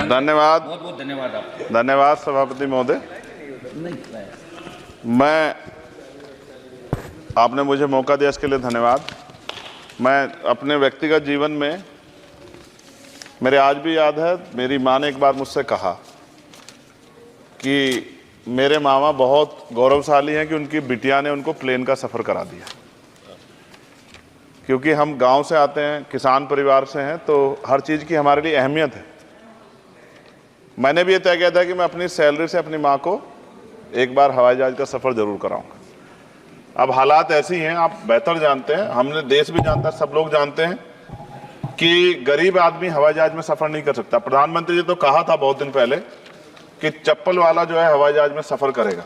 धन्यवाद, बहुत बहुत धन्यवाद आपको। धन्यवाद सभापति महोदय। मैं आपने मुझे मौका दिया इसके लिए धन्यवाद। मैं अपने व्यक्तिगत जीवन में, मेरे आज भी याद है, मेरी माँ ने एक बार मुझसे कहा कि मेरे मामा बहुत गौरवशाली हैं कि उनकी बिटिया ने उनको प्लेन का सफ़र करा दिया। क्योंकि हम गांव से आते हैं, किसान परिवार से हैं, तो हर चीज़ की हमारे लिए अहमियत है। मैंने भी ये तय किया था कि मैं अपनी सैलरी से अपनी माँ को एक बार हवाई जहाज़ का सफ़र ज़रूर कराऊंगा। अब हालात ऐसी हैं, आप बेहतर जानते हैं, हमने देश भी जानता है, सब लोग जानते हैं कि गरीब आदमी हवाई जहाज़ में सफ़र नहीं कर सकता। प्रधानमंत्री जी तो कहा था बहुत दिन पहले कि चप्पल वाला जो है हवाई जहाज़ में सफ़र करेगा,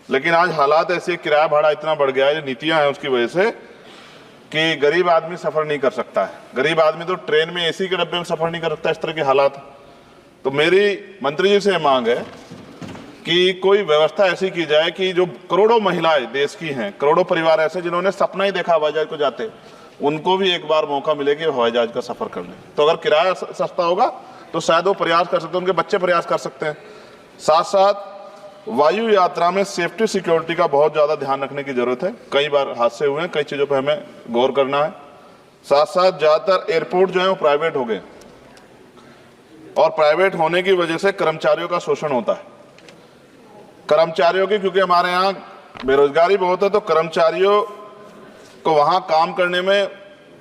लेकिन आज हालात ऐसे, किराया भाड़ा इतना बढ़ गया है, ये नीतियाँ हैं उसकी वजह से, कि गरीब आदमी सफ़र नहीं कर सकता है। गरीब आदमी तो ट्रेन में एसी के डब्बे में सफ़र नहीं कर सकता, इस तरह के हालात। तो मेरी मंत्री जी से मांग है कि कोई व्यवस्था ऐसी की जाए कि जो करोड़ों महिलाएं देश की हैं, करोड़ों परिवार ऐसे जिन्होंने सपना ही देखा हवाई जहाज को जाते, उनको भी एक बार मौका मिले कि हवाई जहाज का सफ़र कर लें। तो अगर किराया सस्ता होगा तो शायद वो प्रयास कर सकते हैं, उनके बच्चे प्रयास कर सकते हैं। साथ साथ वायु यात्रा में सेफ्टी सिक्योरिटी का बहुत ज़्यादा ध्यान रखने की जरूरत है। कई बार हादसे हुए हैं, कई चीज़ों पर हमें गौर करना है। साथ साथ ज़्यादातर एयरपोर्ट जो है वो प्राइवेट हो गए, और प्राइवेट होने की वजह से कर्मचारियों का शोषण होता है। कर्मचारियों की, क्योंकि हमारे यहाँ बेरोजगारी बहुत है, तो कर्मचारियों को वहाँ काम करने में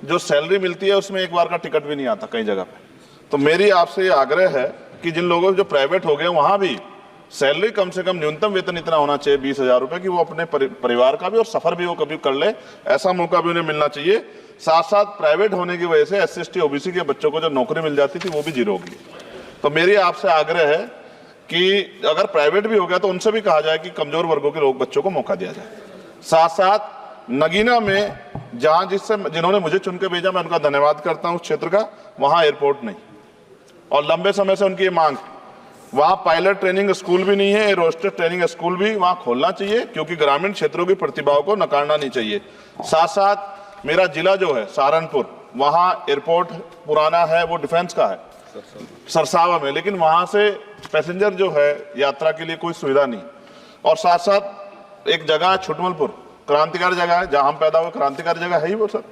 जो सैलरी मिलती है उसमें एक बार का टिकट भी नहीं आता कई जगह पे। तो मेरी आपसे ये आग्रह है कि जिन लोगों जो प्राइवेट हो गए वहाँ भी सैलरी कम से कम न्यूनतम वेतन इतना होना चाहिए 20,000 रुपये, कि वो अपने परिवार का भी और सफ़र भी वो कभी कर ले, ऐसा मौका भी उन्हें मिलना चाहिए। साथ साथ प्राइवेट होने की वजह से SC/ST OBC के बच्चों को जो नौकरी मिल जाती थी वो भी जीरो होगी। तो मेरी आपसे आग्रह है कि अगर प्राइवेट भी हो गया तो उनसे भी कहा जाए कि कमजोर वर्गों के लोग बच्चों को मौका दिया जाए। साथ साथ नगीना में जहाँ जिन्होंने मुझे चुन के भेजा, मैं उनका धन्यवाद करता हूँ उस क्षेत्र का, वहाँ एयरपोर्ट नहीं, और लंबे समय से उनकी ये मांग, वहाँ पायलट ट्रेनिंग स्कूल भी नहीं है, एरोस्टेस ट्रेनिंग स्कूल भी वहाँ खोलना चाहिए, क्योंकि ग्रामीण क्षेत्रों की प्रतिभाओं को नकारना नहीं चाहिए। साथ साथ मेरा जिला जो है सहारनपुर, वहाँ एयरपोर्ट पुराना है, वो डिफेंस का है सरसावा में, लेकिन वहाँ से पैसेंजर जो है यात्रा के लिए कोई सुविधा नहीं। और साथ साथ एक जगह है छुटमलपुर, क्रांतिकारी जगह है, जहाँ हम पैदा हुए, क्रांतिकारी जगह है ही वो सर।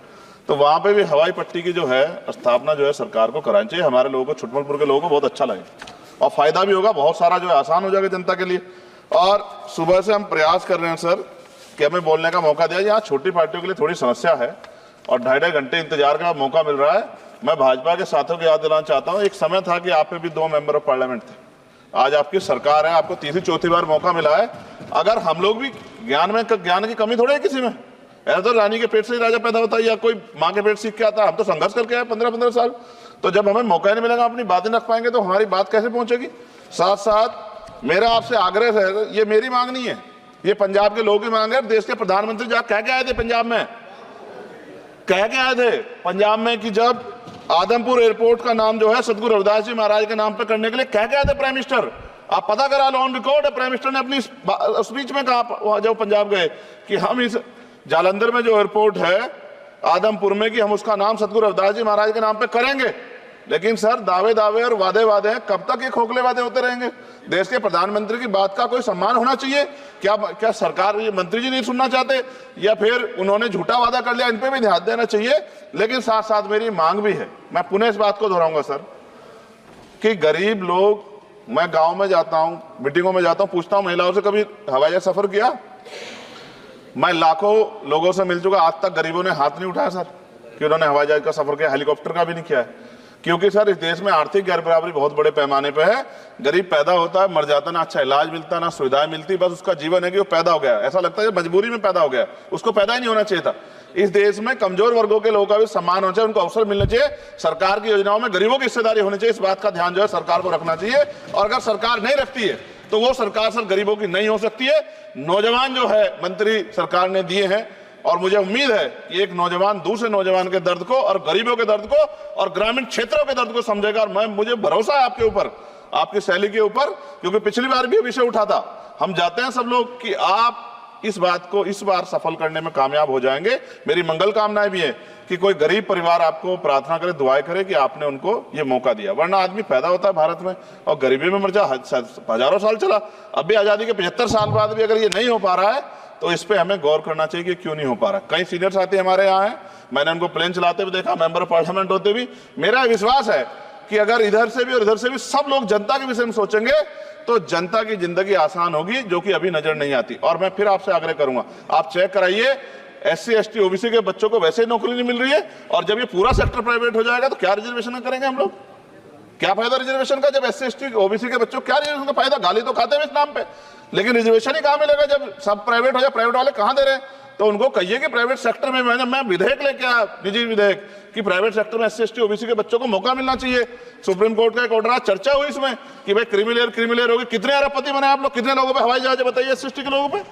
तो वहाँ पे भी हवाई पट्टी की जो है स्थापना जो है सरकार को करानी चाहिए। हमारे लोगों को, छुटमलपुर के लोगों को बहुत अच्छा लगे और फायदा भी होगा, बहुत सारा जो है आसान हो जाएगा जनता के लिए। और सुबह से हम प्रयास कर रहे हैं सर कि हमें बोलने का मौका दिया। यहाँ छोटी पार्टियों के लिए थोड़ी समस्या है और 2.5 घंटे इंतजार का मौका मिल रहा है। मैं भाजपा के साथियों को याद दिलाना चाहता हूँ, एक समय था कि आप पे भी 2 मेंबर ऑफ पार्लियामेंट थे, आज आपकी सरकार है, आपको तीसरी चौथी बार मौका मिला है। अगर हम लोग भी ज्ञान की कमी थोड़ी है किसी में, ऐसा तो रानी के पेट से ही राजा पैदा होता है या कोई माँ के पेट सीख के आता है। हम तो संघर्ष करके आए 15-15 साल, तो जब हमें मौका नहीं मिलेगा, अपनी बातें रख पाएंगे तो हमारी बात कैसे पहुंचेगी। साथ साथ मेरा आपसे आग्रह है, ये मेरी मांग नहीं है, ये पंजाब के लोगों की मांग है। देश के प्रधानमंत्री जब कह के आए थे पंजाब में, कह के आए थे पंजाब में कि जब आदमपुर एयरपोर्ट का नाम जो है सतगुरु रविदास जी महाराज के नाम पर करने के लिए कह के आए थे प्राइम मिनिस्टर। आप पता करा लो, ऑन रिकॉर्ड है, प्राइम मिनिस्टर ने अपनी स्पीच में कहा जब पंजाब गए कि हम इस जालंधर में जो एयरपोर्ट है आदमपुर में, कि हम उसका नाम सतगुरु रविदास जी महाराज के नाम पे करेंगे। लेकिन सर दावे और वादे हैं, कब तक ये खोखले वादे होते रहेंगे। देश के प्रधानमंत्री की बात का कोई सम्मान होना चाहिए। क्या सरकार, ये मंत्री जी नहीं सुनना चाहते, या फिर उन्होंने झूठा वादा कर लिया, इन पे भी ध्यान देना चाहिए। लेकिन साथ साथ मेरी मांग भी है, मैं पुनः इस बात को दोहराऊंगा सर, कि गरीब लोग, मैं गांव में जाता हूं, मीटिंगों में जाता हूं, पूछता हूं महिलाओं से, कभी हवाई जहाज सफर किया? मैं लाखों लोगों से मिल चुका, आज तक गरीबों ने हाथ नहीं उठाया सर कि उन्होंने हवाई जहाज का सफर किया, हेलीकॉप्टर का भी नहीं किया है। क्योंकि सर इस देश में आर्थिक गैर बराबरी बहुत बड़े पैमाने पे है। गरीब पैदा होता है, मर जाता, ना अच्छा इलाज मिलता, ना सुविधाएं मिलती, बस उसका जीवन है कि वो पैदा हो गया, ऐसा लगता है मजबूरी में पैदा हो गया, उसको पैदा ही नहीं होना चाहिए था। इस देश में कमजोर वर्गों के लोगों का भी सम्मान होना चाहिए, उनको अवसर मिलना चाहिए। सरकार की योजनाओं में गरीबों की हिस्सेदारी होनी चाहिए, इस बात का ध्यान जो है सरकार को रखना चाहिए। और अगर सरकार नहीं रखती है तो वो सरकार सर गरीबों की नहीं हो सकती है। नौजवान जो है मंत्री सरकार ने दिए हैं, और मुझे उम्मीद है कि एक नौजवान दूसरे नौजवान के दर्द को और गरीबों के दर्द को और ग्रामीण क्षेत्रों के दर्द को समझेगा। और मुझे भरोसा है आपके ऊपर, आपकी शैली के ऊपर, क्योंकि पिछली बार भी विषय उठा था। हम जाते हैं सब लोग कि आप इस बात को इस बार सफल करने में कामयाब हो जाएंगे। मेरी मंगल कामनाएं भी है कि कोई गरीब परिवार आपको प्रार्थना करे, दुआएं करे कि आपने उनको ये मौका दिया। वरना आदमी पैदा होता है भारत में और गरीबी में मर जा, हजारों साल चला। अब भी आजादी के 75 साल बाद भी अगर ये नहीं हो पा रहा है तो इस पे हमें गौर करना चाहिए कि क्यों नहीं हो पा रहा। कई सीनियर साथी हमारे यहाँ हैं, मैंने उनको प्लेन चलाते हुए देखा, मेंबर ऑफ पार्लियामेंट होते भी। मेरा विश्वास है कि अगर इधर से भी और इधर से भी सब लोग जनता के विषय में सोचेंगे तो जनता की जिंदगी आसान होगी, जो कि अभी नजर नहीं आती। और मैं फिर आपसे आग्रह करूंगा, आप चेक कराइए, SC ST OBC के बच्चों को वैसे ही नौकरी नहीं मिल रही है, और जब ये पूरा सेक्टर प्राइवेट हो जाएगा तो क्या रिजर्वेशन करेंगे हम लोग? क्या फायदा रिजर्वेशन का? जब SC ST OBC के बच्चों क्या रिजर्वेशन का फायदा? गाली तो खाते हैं इस नाम पे, लेकिन रिजर्वेशन ही कहां मिलेगा जब सब प्राइवेट हो जाए? प्राइवेट वाले कहां दे रहे हैं? तो उनको कहिए कि प्राइवेट सेक्टर में मैं विधेयक लेके आया, निजी विधेयक, कि प्राइवेट सेक्टर में SC ST OBC के बच्चों को मौका मिलना चाहिए। सुप्रीम कोर्ट का एक ऑर्डर, आज चर्चा हुई इसमें कि भाई क्रिमिलेयर होगी। कितने अरबपति बने आप लोग? कितने लोगों पे हवाई जहाज बताइए? SC ST के लोगों पे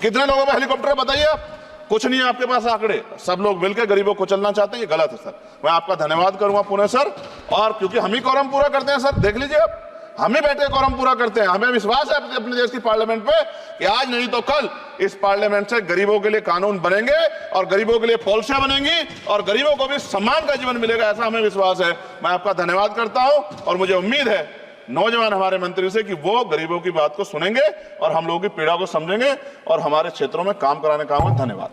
कितने लोगों पे हेलीकॉप्टर बताइए? आप कुछ नहीं है आपके पास आंकड़े। सब लोग मिलकर गरीबों को चलना चाहते हैं, ये गलत है सर। मैं आपका धन्यवाद करूंगा पुनः सर, और क्योंकि हम ही कोरम पूरा करते हैं सर, देख लीजिए आप, हम ही बैठे कोरम पूरा करते हैं। हमें विश्वास है अपने देश की पार्लियामेंट पे कि आज नहीं तो कल इस पार्लियामेंट से गरीबों के लिए कानून बनेंगे और गरीबों के लिए पॉलिसियां बनेंगी और गरीबों को भी सम्मान का जीवन मिलेगा, ऐसा हमें विश्वास है। मैं आपका धन्यवाद करता हूं और मुझे उम्मीद है नौजवान हमारे मंत्री से कि वो गरीबों की बात को सुनेंगे और हम लोगों की पीड़ा को समझेंगे और हमारे क्षेत्रों में काम कराने का। धन्यवाद।